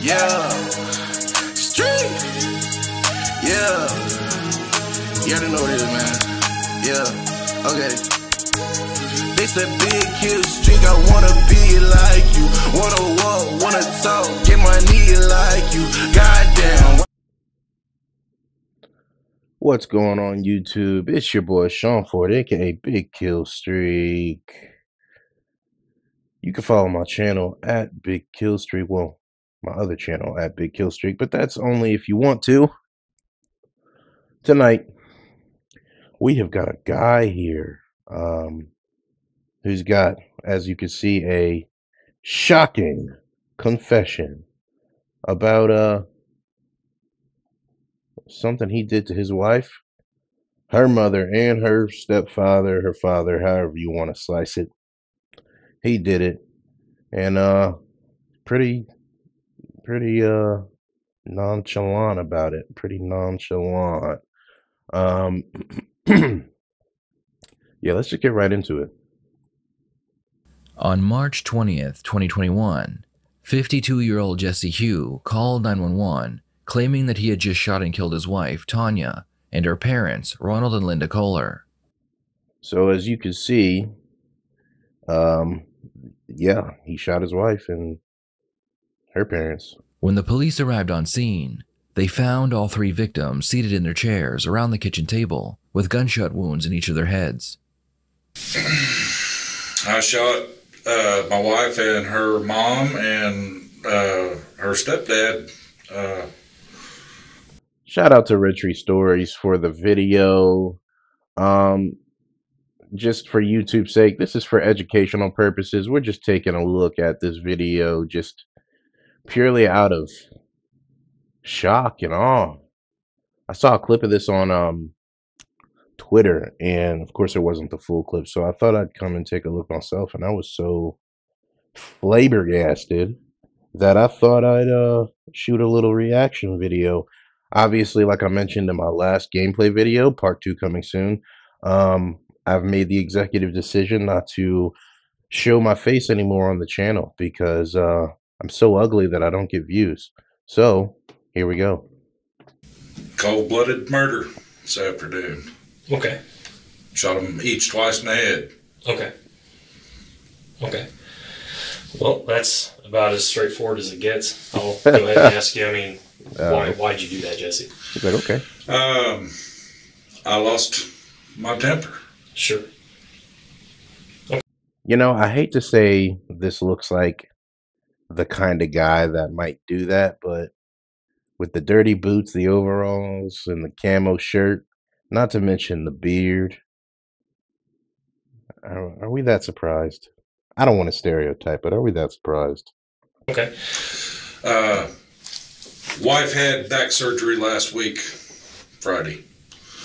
Yeah, street. Yeah, you already know what it is, man. Yeah, okay. They said big kill streak, I wanna be like you. Wanna walk, wanna talk, get money like you. Goddamn. What's going on YouTube? It's your boy Sean Ford, aka Big Kill Streak. You can follow my channel at Big Kill Streak. Well, my other channel at Big Kill Streak, but that's only if you want to. Tonight, we have got a guy here who's got, as you can see, a shocking confession about something he did to his wife, her mother, and her stepfather, her father, however you want to slice it. He did it, and pretty nonchalant about it. Pretty nonchalant. Yeah, let's just get right into it. On March 20th, 2021, 52-year-old Jesse Hugh called 911, claiming that he had just shot and killed his wife, Tanya, and her parents, Ronald and Linda Kohler. So as you can see, yeah, he shot his wife and her parents. When the police arrived on scene, they found all three victims seated in their chairs around the kitchen table with gunshot wounds in each of their heads. I shot my wife and her mom and her stepdad. Shout out to Retry Stories for the video. Just for YouTube's sake, this is for educational purposes. We're just taking a look at this video just purely out of shock and awe. I saw a clip of this on Twitter, and of course it wasn't the full clip, so I thought I'd come and take a look myself, and I was so flabbergasted that I thought I'd shoot a little reaction video. Obviously, like I mentioned in my last gameplay video, part 2 coming soon, I've made the executive decision not to show my face anymore on the channel because I'm so ugly that I don't get views. So here we go. Cold-blooded murder this afternoon. Okay. Shot them each twice in the head. Okay. Okay. Well, that's about as straightforward as it gets. I'll go ahead and ask you, I mean, why'd you do that, Jesse? He's like, okay. I lost my temper. Sure. Okay. You know, I hate to say this looks like the kind of guy that might do that, but with the dirty boots, the overalls, and the camo shirt, not to mention the beard, are we that surprised? I don't want to stereotype, but are we that surprised? Okay. Wife had back surgery last week, Friday.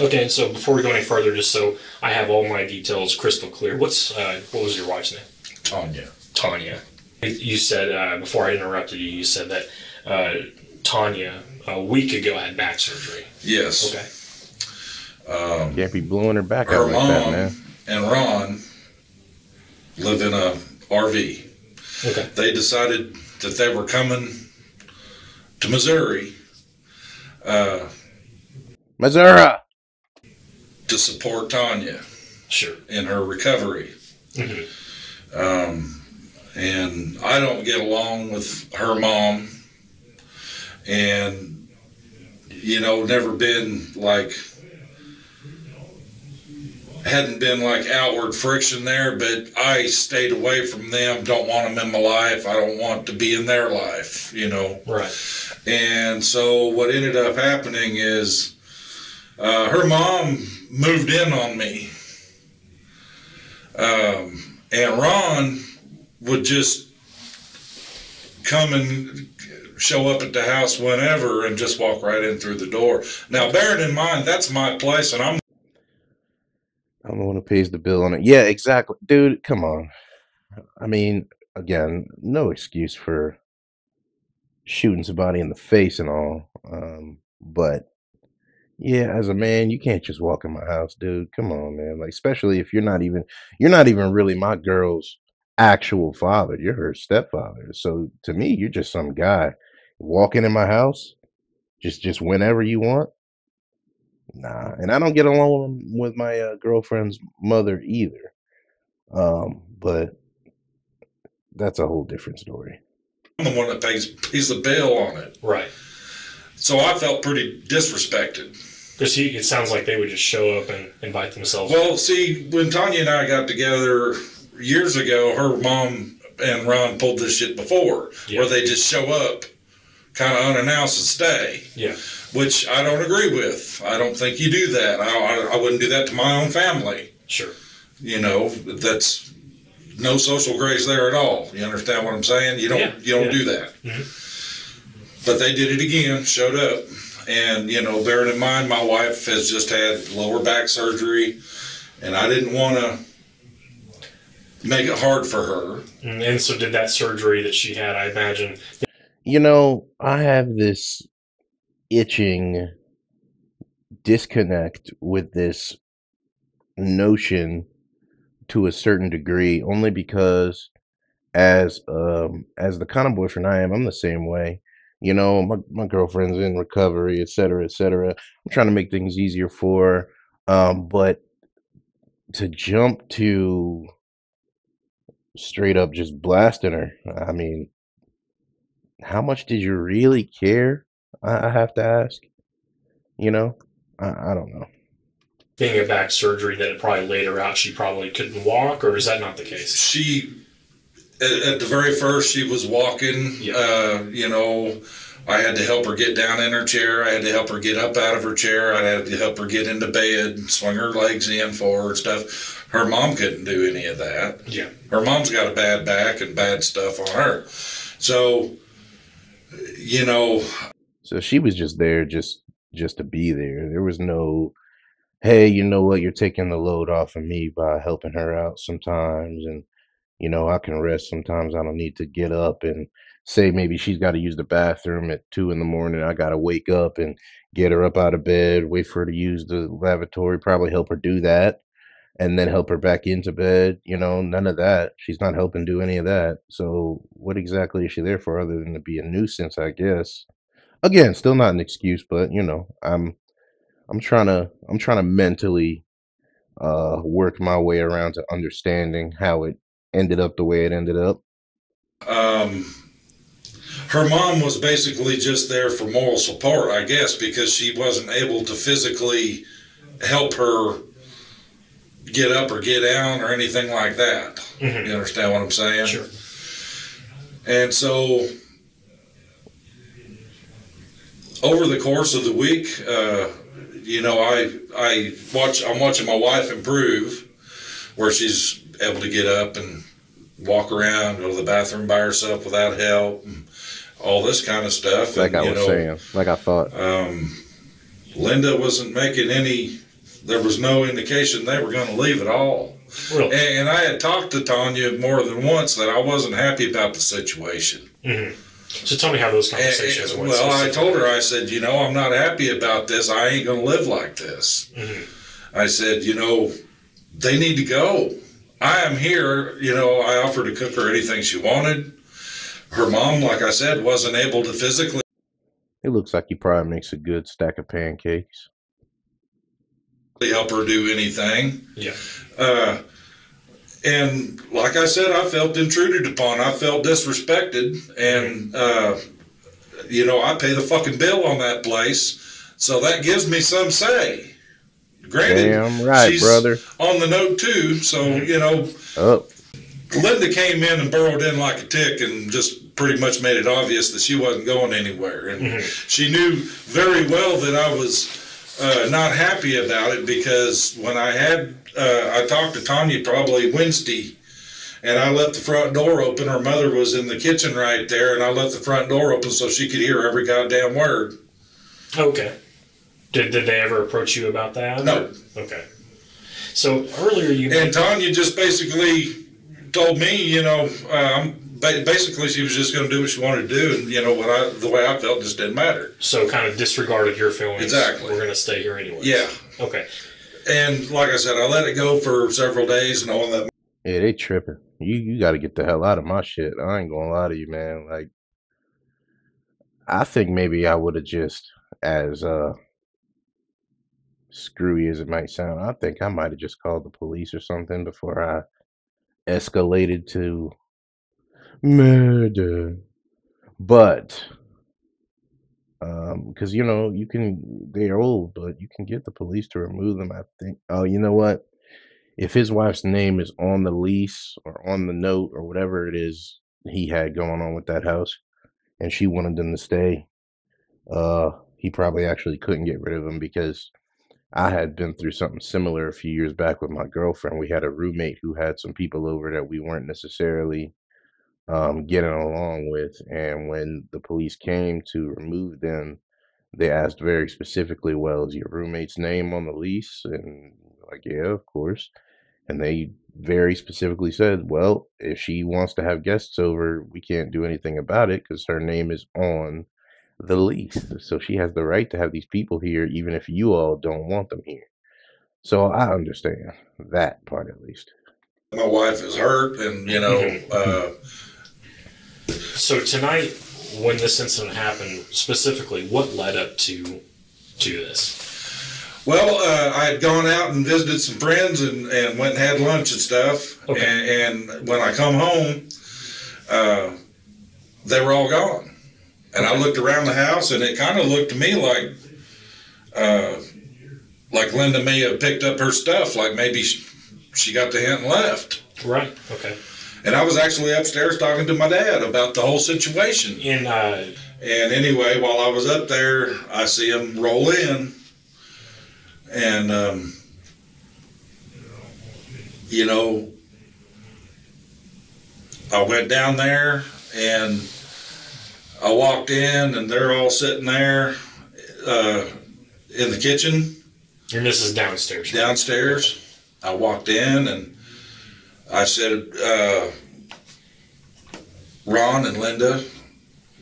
Okay, so before we go any further, just so I have all my details crystal clear, what was your wife's name? Tanya. Tanya. You said, before I interrupted you, you said that Tanya, a week ago, had back surgery. Yes. Okay. Can't be blowing her back Her out like mom that, man. and Ron live in a RV. Okay. They decided that they were coming to Missouri Missouri! to support Tanya. Sure. In her recovery. Mm-hmm. And I don't get along with her mom, and never been like, hadn't been like outward friction there, but I stayed away from them. Don't want them in my life. I don't want to be in their life, Right. And so what ended up happening is her mom moved in on me, and Ron would just come and show up at the house whenever and just walk right in through the door. Now, bearing in mind, that's my place, and I'm the one who pays the bill on it. Yeah, exactly. Dude, come on. I mean, again, no excuse for shooting somebody in the face and all. But yeah, as a man, you can't just walk in my house, dude. Come on, man. Like, especially if you're not even really my girl's actual father. You're her stepfather. So to me, you're just some guy walking in my house, just whenever you want. Nah, and I don't get along with my girlfriend's mother either. But that's a whole different story. I'm the one that pays the bill on it. Right. So I felt pretty disrespected. Because it sounds like they would just show up and invite themselves. Well, see, when Tanya and I got together years ago, her mom and Ron pulled this shit before, where they just show up kind of unannounced and stay. Yeah. Which I don't agree with. I don't think you do that. I wouldn't do that to my own family. Sure. You know, that's no social grace there at all. You understand what I'm saying? You don't do that. Mm-hmm. But they did it again, showed up. And, you know, bearing in mind, my wife has just had lower back surgery, and I didn't want to make it hard for her. And so did that surgery that she had, I imagine. You know, I have this itching disconnect with this notion to a certain degree, only because as the kind of boyfriend I am, I'm the same way. You know, my girlfriend's in recovery, et cetera, et cetera. I'm trying to make things easier for her. But to jump to straight up just blasting her, I mean, how much did you really care? I have to ask. You know, I don't know. Being a back surgery that it probably laid her out, she probably couldn't walk, or is that not the case? She, at the very first, she was walking. Yeah. You know, I had to help her get down in her chair. I had to help her get up out of her chair. I had to help her get into bed, swing her legs in for her and stuff. Her mom couldn't do any of that. Yeah. Her mom's got a bad back and bad stuff on her. So, you know. So she was just there just to be there. There was no, hey, you know what, you're taking the load off of me by helping her out sometimes, and you know, I can rest sometimes. I don't need to get up and say maybe she's got to use the bathroom at 2 a.m. I got to wake up and get her up out of bed, wait for her to use the lavatory, probably help her do that, and then help her back into bed. You know, none of that. She's not helping do any of that. So what exactly is she there for other than to be a nuisance, I guess? Again, still not an excuse, but you know, I'm trying to mentally work my way around to understanding how it ended up the way it ended up. Her mom was basically just there for moral support, I guess, because she wasn't able to physically help her get up or get down or anything like that. Mm-hmm. You understand what I'm saying? Sure. And so over the course of the week, you know, I'm watching my wife improve, where she's able to get up and walk around, go to the bathroom by herself without help, and all this kind of stuff. Like I was saying, like I thought. Linda wasn't making any, there was no indication they were going to leave at all. Really? And I had talked to Tanya more than once that I wasn't happy about the situation. Mm-hmm. So tell me how those conversations went. Well, I told her, I said, you know, I'm not happy about this. I ain't going to live like this. Mm-hmm. I said, you know, they need to go. I am here. You know, I offered to cook her anything she wanted. Her mom, like I said, wasn't able to physically. It looks like he probably makes a good stack of pancakes. Help her do anything. Yeah. And like I said, I felt intruded upon. I felt disrespected. And, you know, I pay the fucking bill on that place. So that gives me some say. Granted, damn right, she's brother. On the note too. So, you know, Linda came in and burrowed in like a tick and just pretty much made it obvious that she wasn't going anywhere. And she knew very well that I was not happy about it, because when I talked to Tanya probably Wednesday, and I left the front door open. Her mother was in the kitchen right there, and I left the front door open so she could hear every goddamn word. Okay. Did they ever approach you about that? No. Okay. So earlier you... And Tanya just basically told me, you know, basically she was just going to do what she wanted to do, and, you know, the way I felt just didn't matter. So kind of disregarded your feelings. Exactly. We're going to stay here anyway. Yeah. Okay. And like I said, I let it go for several days, knowing that... Yeah, they tripping. You got to get the hell out of my shit. I ain't going to lie to you, man. Like, I think maybe I would have just, as screwy as it might sound, I think I might have just called the police or something before I escalated to murder. But because you can, they're old, but you can get the police to remove them. I think. Oh, you know what? If his wife's name is on the lease or on the note or whatever it is he had going on with that house, and she wanted them to stay, he probably actually couldn't get rid of them because I had been through something similar a few years back with my girlfriend. We had a roommate who had some people over that we weren't necessarily getting along with, and when the police came to remove them, they asked very specifically, "Well, is your roommate's name on the lease?" And like, yeah, of course. And they very specifically said, "Well, if she wants to have guests over, we can't do anything about it because her name is on the lease. So she has the right to have these people here, even if you all don't want them here." So I understand that part at least. My wife is hurt, and So tonight, when this incident happened, specifically, what led up to this? Well, I had gone out and visited some friends and went and had lunch and stuff. Okay. And when I come home, they were all gone. And I looked around the house, and it kind of looked to me like Linda may have picked up her stuff, like maybe she got the hint and left. Right. Okay. And I was actually upstairs talking to my dad about the whole situation. And anyway, while I was up there, I see him roll in. And, I went down there and I walked in, and they're all sitting there in the kitchen. And this is downstairs. Right? Downstairs. I walked in and I said, "Ron and Linda,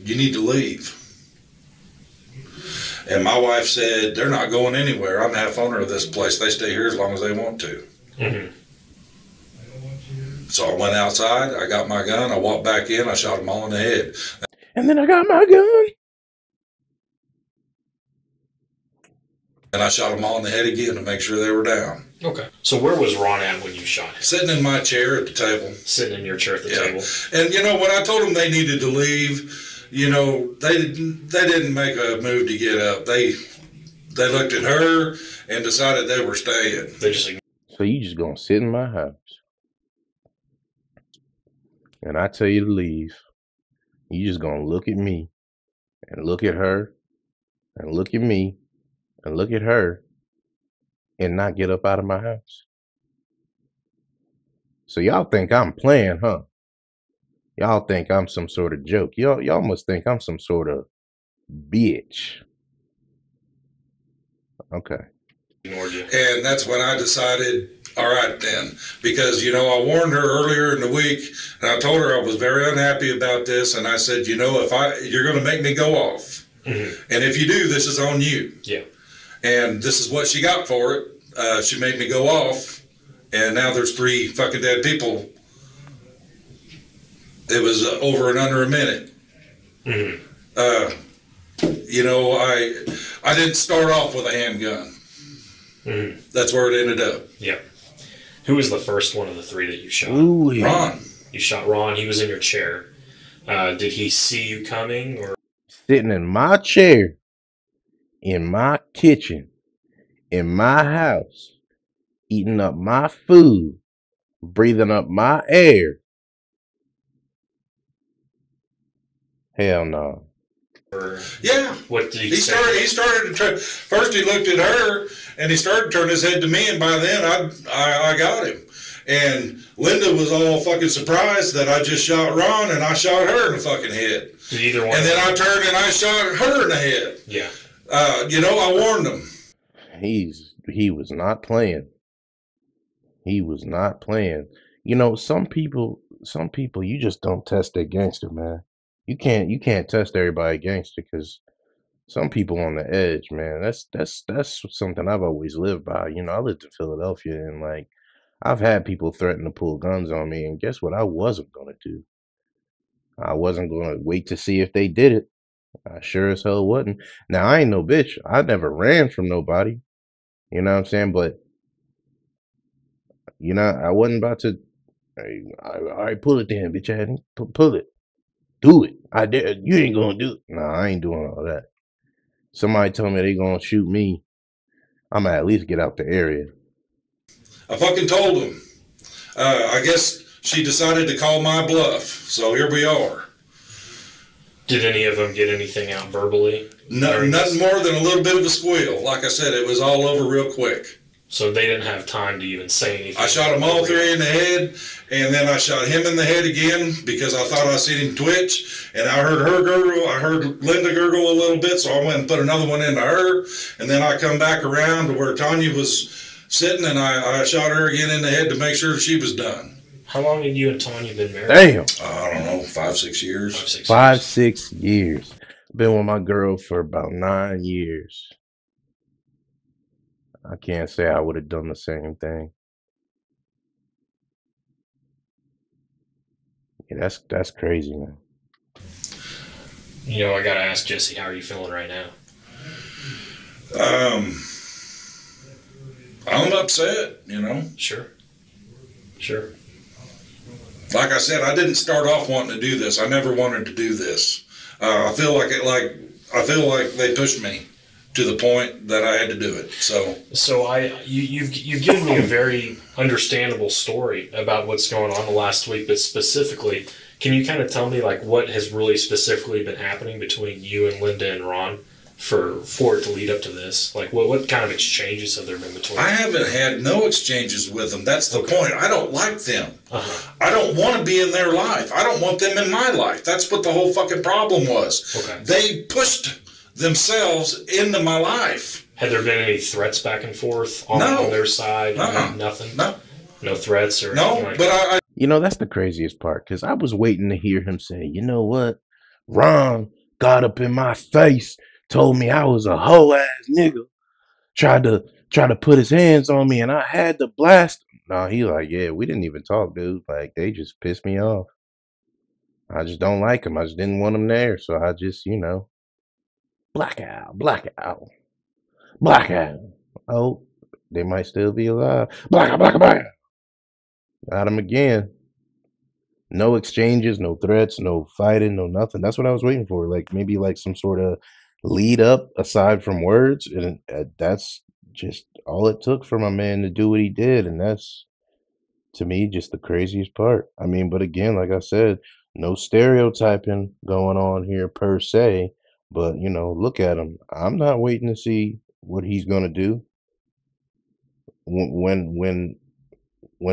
you need to leave." And my wife said, "They're not going anywhere. I'm half owner of this place. They stay here as long as they want to." Mm-hmm. So I went outside, I got my gun, I walked back in, I shot them all in the head. And then I got my gun. And I shot them all in the head again to make sure they were down. Okay. So where was Ron at when you shot him? Sitting in my chair at the table. Sitting in your chair at the table. And when I told them they needed to leave, they didn't make a move to get up. They looked at her and decided they were staying. So you just gonna sit in my house, and I tell you to leave. You just gonna look at me, and look at her, and look at me, and look at her, and not get up out of my house. So y'all think I'm playing, huh? Y'all think I'm some sort of joke. Y'all must think I'm some sort of bitch. Okay. And that's when I decided, all right then, because, I warned her earlier in the week, and I told her I was very unhappy about this, and I said, you're going to make me go off. Mm-hmm. And if you do, this is on you. Yeah. And this is what she got for it. She made me go off, and now there's 3 fucking dead people. It was over and under a minute. Mm-hmm. I didn't start off with a handgun. Mm-hmm. That's where it ended up. Yeah. Who was the first one of the 3 that you shot? Ooh, yeah. Ron. You shot Ron. He was in your chair. Did he see you coming, or sitting in my chair, in my kitchen, in my house, eating up my food, breathing up my air? Hell no. Yeah. What did he say? He started to try. First, he looked at her, and he started to turn his head to me, and by then, I got him. And Linda was all fucking surprised that I just shot Ron, and I shot her in the fucking head. Did either one? And then I turned and I shot her in the head. Yeah. I warned him. He was not playing. He was not playing. Some people you just don't test their gangster, man. You can't test everybody gangster because some people on the edge, man. That's something I've always lived by. I lived in Philadelphia, and I've had people threaten to pull guns on me, and guess what? I wasn't gonna do. I wasn't gonna wait to see if they did it. I sure as hell wasn't. Now I ain't no bitch. I never ran from nobody. You know what I'm saying? But I wasn't about to. Hey, all right, pull it then, bitch. Pull it. Do it. I dare. You ain't gonna do it. Nah, I ain't doing all that. Somebody told me they gonna shoot me. I'm gonna at least get out the area. I fucking told him. I guess she decided to call my bluff, so here we are. Did any of them get anything out verbally? No, nothing more than a little bit of a squeal. Like I said, it was all over real quick. So they didn't have time to even say anything. I shot them all three in the head, and then I shot him in the head again because I thought I seen him twitch, and I heard her gurgle. I heard Linda gurgle a little bit, so I went and put another one into her, and then I come back around to where Tanya was sitting, and I shot her again in the head to make sure she was done. How long had you and Tanya been married? Damn. I don't know, 5-6 years. 5-6 years. Been with my girl for about 9 years. I can't say I would have done the same thing. Yeah, that's crazy, man. I gotta ask Jesse, how are you feeling right now? I'm upset, Sure. Like I said, I didn't start off wanting to do this. I never wanted to do this. I feel like they pushed me to the point that I had to do it. So you've given me a very understandable story about what's going on the last week, but specifically, can you kind of tell me what has really specifically been happening between you and Linda and Ron for it to lead up to this? What kind of exchanges have there been between I haven't had no exchanges with them. That's the point. I don't like them. I don't want to be in their life. I don't want them in my life. That's what the whole fucking problem was. Okay. They pushed themselves into my life. Had there been any threats back and forth on their side? Nothing? No threats or anything like that? That's the craziest part, because I was waiting to hear him say, you know what? Ron got up in my face, told me I was a hoe ass nigga, tried to put his hands on me, and I had to blast him. No, he like, yeah, we didn't even talk, dude. They just pissed me off. I just don't like him. I just didn't want him there, so I just, blackout. Oh, they might still be alive. Blackout. Got him again. No exchanges, no threats, no fighting, no nothing. That's what I was waiting for. Maybe some sort of lead up aside from words. And that's just all it took for my man to do what he did. And that's, to me, just the craziest part. I mean, but again, like I said, no stereotyping going on here per se. But, look at him. I'm not waiting to see what he's going to do when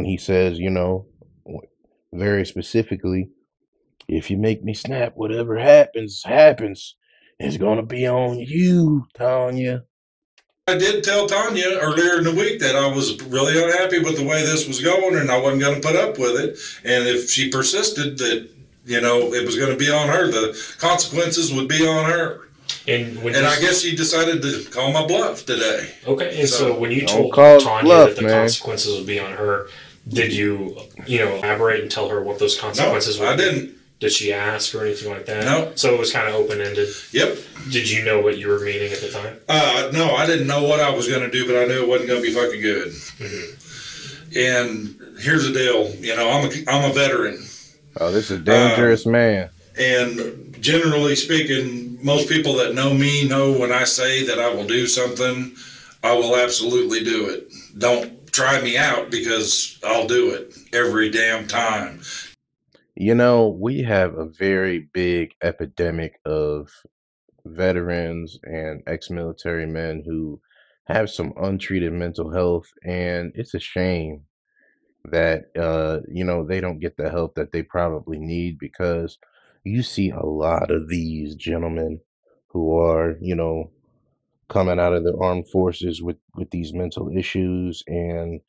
he says, very specifically, if you make me snap, whatever happens. It's going to be on you, Tanya. I did tell Tanya earlier in the week that I was really unhappy with the way this was going, and I wasn't going to put up with it. And if she persisted that, it was going to be on her, the consequences would be on her. And I guess she decided to call my bluff today. Okay, and so when you told Tanya that the consequences would be on her, did you, elaborate and tell her what those consequences would be? I didn't. Did she ask or anything like that? No. So it was kind of open-ended? Yep. Did you know what you were meaning at the time? No, I didn't know what I was going to do, but I knew it wasn't going to be fucking good. Mm-hmm. And here's the deal. I'm a veteran. Oh, this is a dangerous man. And generally speaking, most people that know me know when I say that I will do something, I will absolutely do it. Don't try me out, because I'll do it every damn time. We have a very big epidemic of veterans and ex-military men who have some untreated mental health, and it's a shame that they don't get the help that they probably need, because you see a lot of these gentlemen who are coming out of the armed forces with these mental issues, and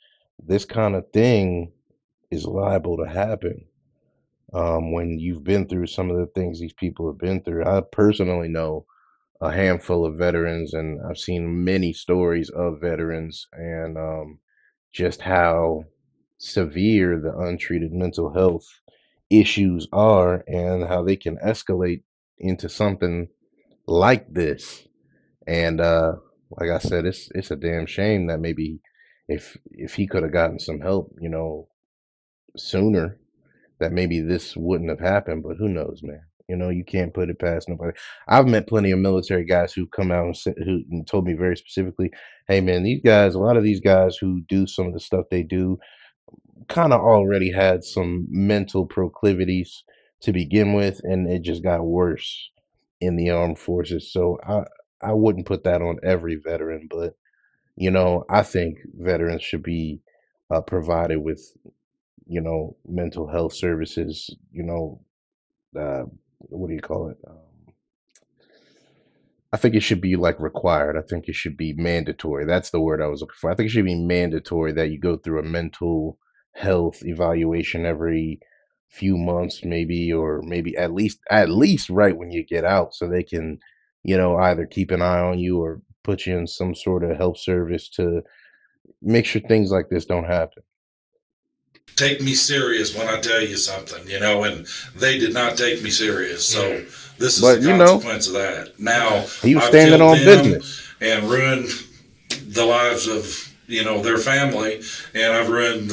this kind of thing is liable to happen when you've been through some of the things these people have been through. I personally know a handful of veterans, and I've seen many stories of veterans, and just how severe the untreated mental health issues are, and how they can escalate into something like this. And like I said, it's a damn shame that maybe if he could have gotten some help, sooner, that maybe this wouldn't have happened. But who knows, man? You can't put it past nobody. I've met plenty of military guys who come out and who told me very specifically, "Hey, man, these guys, a lot of these guys who do some of the stuff they do, kind of already had some mental proclivities to begin with, and it just got worse in the armed forces." So I wouldn't put that on every veteran, but I think veterans should be provided with mental health services. Uh, what do you call it? I think it should be like required. I think it should be mandatory. That's the word I was looking for. I think it should be mandatory that you go through a mental health evaluation every few months, maybe, or maybe at least right when you get out, so they can, either keep an eye on you or put you in some sort of health service to make sure things like this don't happen. Take me serious when I tell you something, and they did not take me serious. So this is But the consequence of that. Now he was I've standing killed on them business. and ruined the lives of their family, and I've ruined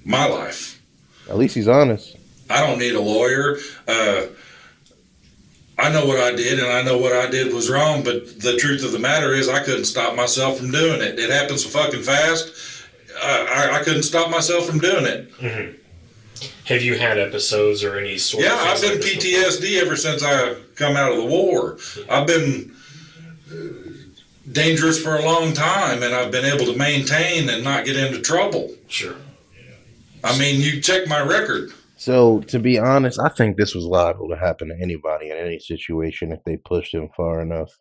my life. At least he's honest. I don't need a lawyer. I know what I did, and I know what I did was wrong. But the truth of the matter is, I couldn't stop myself from doing it. It happened so fucking fast. I couldn't stop myself from doing it. Mm-hmm. Have you had episodes or any sort? Yeah, of I've been PTSD ever since I come out of the war. I've been dangerous for a long time, and I've been able to maintain and not get into trouble. Sure. I mean, you check my record. So, to be honest, I think this was liable to happen to anybody in any situation if they pushed him far enough.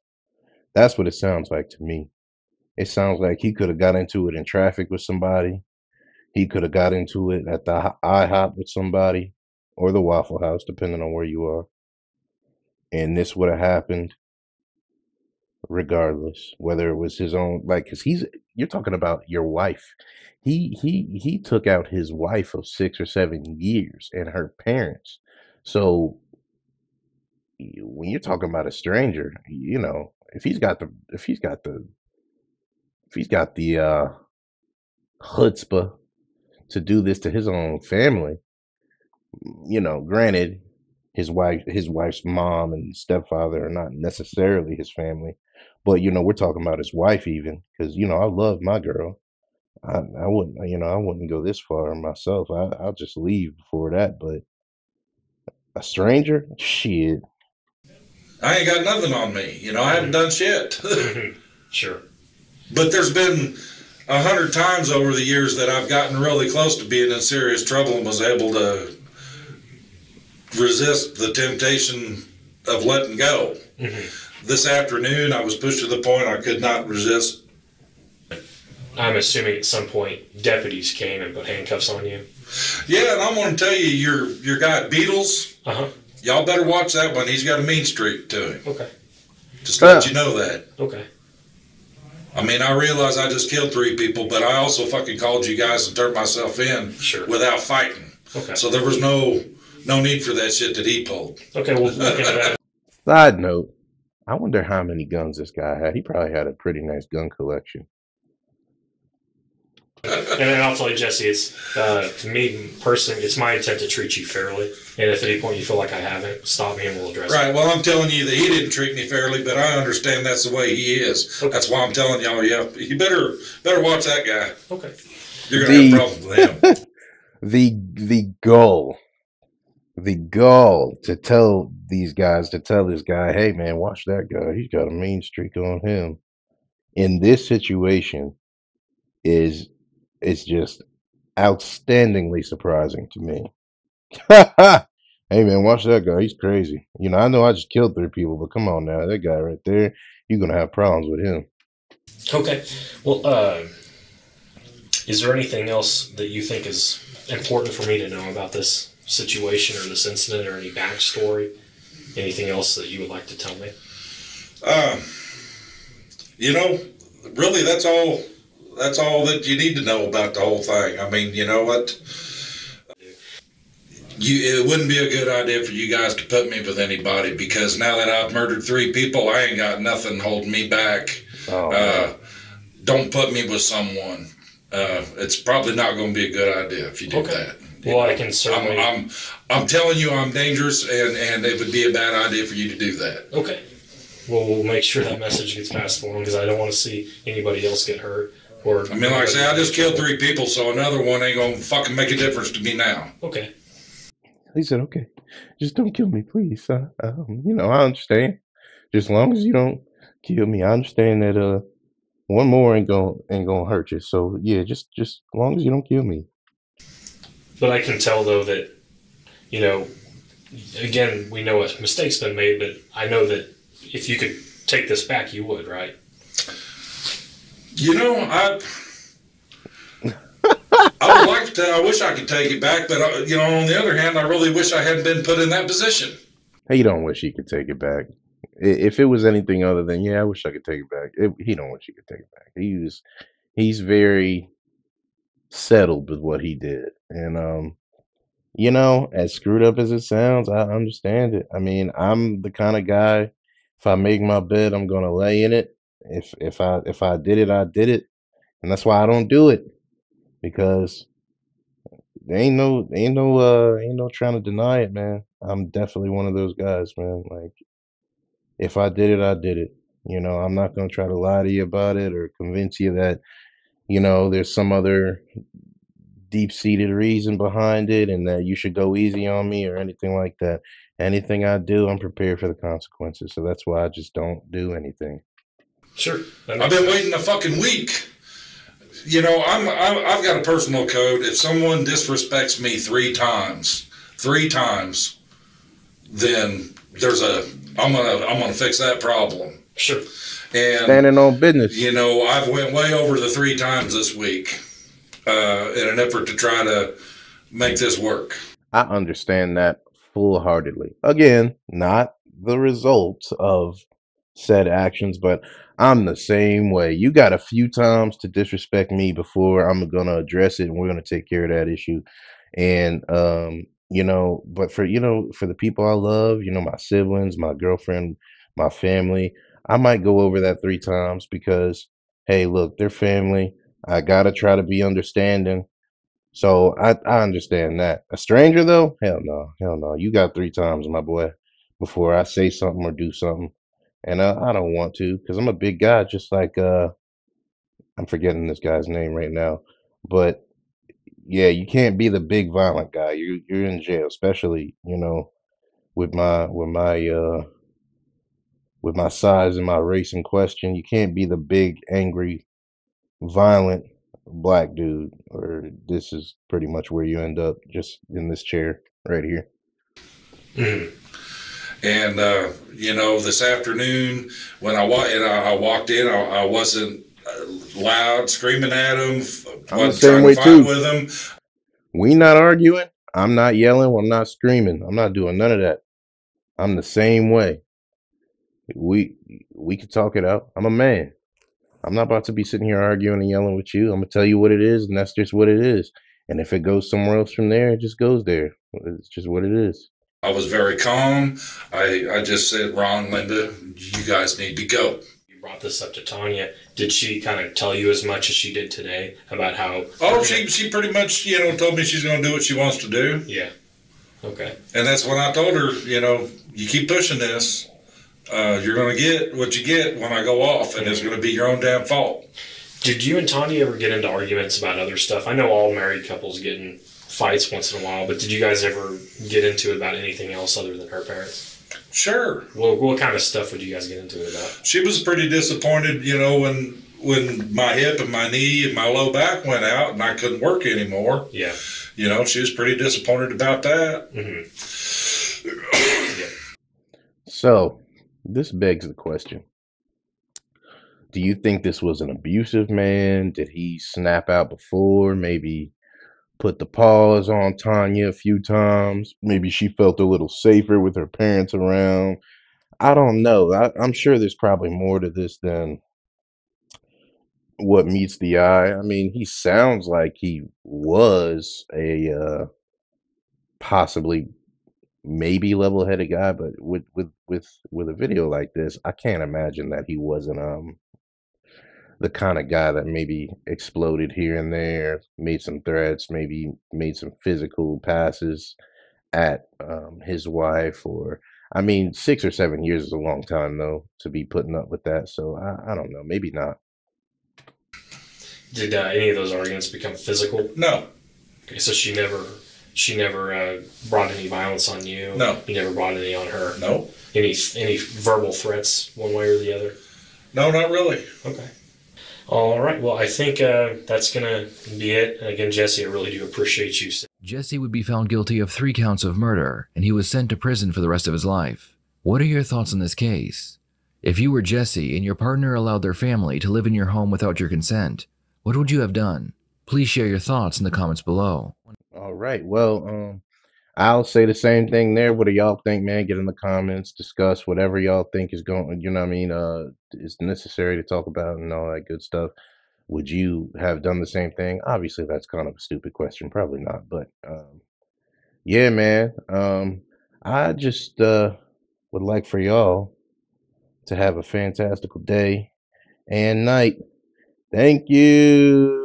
That's what it sounds like to me. It sounds like he could have got into it in traffic with somebody. He could have got into it at the IHOP with somebody, or the Waffle House, depending on where you are. And this would have happened regardless, whether it was his own, like, because you're talking about your wife. He took out his wife of 6 or 7 years and her parents. So when you're talking about a stranger, if he's got the chutzpah to do this to his own family, granted, his wife's mom and stepfather are not necessarily his family, but we're talking about his wife, even, because I love my girl. I wouldn't go this far myself. I'll just leave before that. But a stranger, shit. I ain't got nothing on me. I haven't done shit. Sure. But there's been 100 times over the years that I've gotten really close to being in serious trouble and was able to resist the temptation of letting go. Mm-hmm. This afternoon, I was pushed to the point I could not resist. I'm assuming at some point deputies came and put handcuffs on you. Yeah, and I'm going to tell you, your guy Beatles, y'all better watch that one. He's got a mean streak to him. Okay. Just to let you know that. Okay. I mean, I realize I just killed 3 people, but I also fucking called you guys and turned myself in without fighting. Okay. So there was no need for that shit that he pulled. Okay, we'll look into that. Side note, I wonder how many guns this guy had. He probably had a pretty nice gun collection. And then I'll tell you, Jesse, it's to me personally, it's my intent to treat you fairly. And if at any point you feel like I haven't, stop me and we'll address it. Right. Well, I'm telling you that he didn't treat me fairly, but I understand that's the way he is. Okay. That's why I'm telling y'all, you better watch that guy. Okay. You're gonna have problems with him. the gall to tell this guy, hey man, watch that guy. He's got a mean streak on him. In this situation, it's just outstandingly surprising to me. Hey man, watch that guy. He's crazy. I know I just killed 3 people, but come on now, that guy right there, you're gonna have problems with him. Okay. Well, is there anything else that you think is important for me to know about this situation or this incident, or any backstory? Anything else that you would like to tell me? Really, that's all that you need to know about the whole thing. I mean, you know what? it wouldn't be a good idea for you guys to put me with anybody, because now that I've murdered 3 people, I ain't got nothing holding me back. Oh, Don't put me with someone. It's probably not going to be a good idea if you do that. Well, I can certainly. I'm telling you, I'm dangerous, and it would be a bad idea for you to do that. Okay. Well, we'll make sure that message gets passed for him, because I don't want to see anybody else get hurt. Or I mean, like I say, I just killed 3 people, so another one ain't going to fucking make a difference to me now. Okay. he said, "Okay, just don't kill me, please. You know, I understand. Just as long as you don't kill me, I understand that one more ain't gonna hurt you. So yeah, just as long as you don't kill me." But I can tell, though, that, you know, again, we know a mistake's been made, but I know that if you could take this back, you would, right? You know, I would like to. I wish I could take it back, but you know, on the other hand, I really wish I hadn't been put in that position. He don't wish he could take it back. If it was anything other than, yeah, I wish I could take it back. He don't wish he could take it back. He's very settled with what he did, and you know, as screwed up as it sounds, I understand it. I mean, I'm the kind of guy. If I make my bed, I'm gonna lay in it. If I did it, I did it, and that's why I don't do it, because there ain't no trying to deny it, man. I'm definitely one of those guys, man. Like, if I did it, I did it. You know, I'm not gonna try to lie to you about it or convince you that, you know, there's some other deep-seated reason behind it and that you should go easy on me or anything like that. Anything I do, I'm prepared for the consequences. So that's why I just don't do anything. Sure. I've been waiting a fucking week. You know, I've got a personal code. If someone disrespects me 3 times, then I'm gonna fix that problem. Sure. And Standing on business. you know, I've went way over the 3 times this week in an effort to try to make this work. I understand that full-heartedly. Again, not the result of said actions, but I'm the same way. You got a few times to disrespect me before I'm gonna address it, and we're gonna take care of that issue. And you know, but for for the people I love, you know, my siblings, my girlfriend, my family, I might go over that 3 times because, hey, look, they're family. I gotta try to be understanding. So I understand that. A stranger though, hell no, hell no. You got 3 times, my boy, before I say something or do something, and I don't want to because I'm a big guy, just like I'm forgetting this guy's name right now, but yeah, you can't be the big violent guy. You're in jail, especially with my size and my race in question. You can't be the big angry violent black dude, or this is pretty much where you end up, just in this chair right here. Mhm. And you know, this afternoon when I walked in, I wasn't loud screaming at him. I'm the Wasn't same trying way to fight too. with him. We not arguing. I'm not yelling. I'm not screaming. I'm not doing none of that. I'm the same way. We we could talk it out. I'm a man. I'm not about to be sitting here arguing and yelling with you. I'm gonna tell you what it is, and that's just what it is. And if it goes somewhere else from there, it just goes there. It's just what it is. I was very calm. I just said, Ron, Linda, you guys need to go. You brought this up to Tanya. Did she kind of tell you as much as she did today about how? Oh, she pretty much, you know, told me she's going to do what she wants to do. Yeah. Okay. And that's when I told her, you know, you keep pushing this, you're going to get what you get when I go off, and it's going to be your own damn fault. Did you and Tanya ever get into arguments about other stuff? I know all married couples get in fights once in a while, but did you guys ever get into it about anything else other than her parents? Sure. Well, what kind of stuff would you guys get into it about? She was pretty disappointed, you know, when my hip and my knee and my low back went out and I couldn't work anymore. Yeah. You know, she was pretty disappointed about that. Mm-hmm. Yeah. So, this begs the question. Do you think this was an abusive man? Did he snap out before? Maybe put the pause on Tanya a few times? Maybe she felt a little safer with her parents around. I don't know. I'm sure there's probably more to this than what meets the eye. I mean, he sounds like he was possibly maybe level-headed guy, but with a video like this, I can't imagine that he wasn't the kind of guy that maybe exploded here and there, made some threats, maybe made some physical passes at his wife. Or I mean, 6 or 7 years is a long time though to be putting up with that. So I don't know, maybe not. Did any of those arguments become physical? No, Okay, so she never brought any violence on you. No. You never brought any on her. no, Any verbal threats one way or the other? no, not really. Okay. All right. Well, I think that's gonna be it. And again, Jesse, I really do appreciate you. Jesse would be found guilty of 3 counts of murder, and he was sent to prison for the rest of his life. What are your thoughts on this case? If you were Jesse and your partner allowed their family to live in your home without your consent, what would you have done? Please share your thoughts in the comments below. All right. Well, I'll say the same thing there. What do y'all think, man? Get in the comments, discuss whatever y'all think is going, you know what I mean, is necessary to talk about and all that good stuff. Would you have done the same thing? Obviously, that's kind of a stupid question. Probably not, but yeah, man. I just would like for y'all to have a fantastical day and night. Thank you.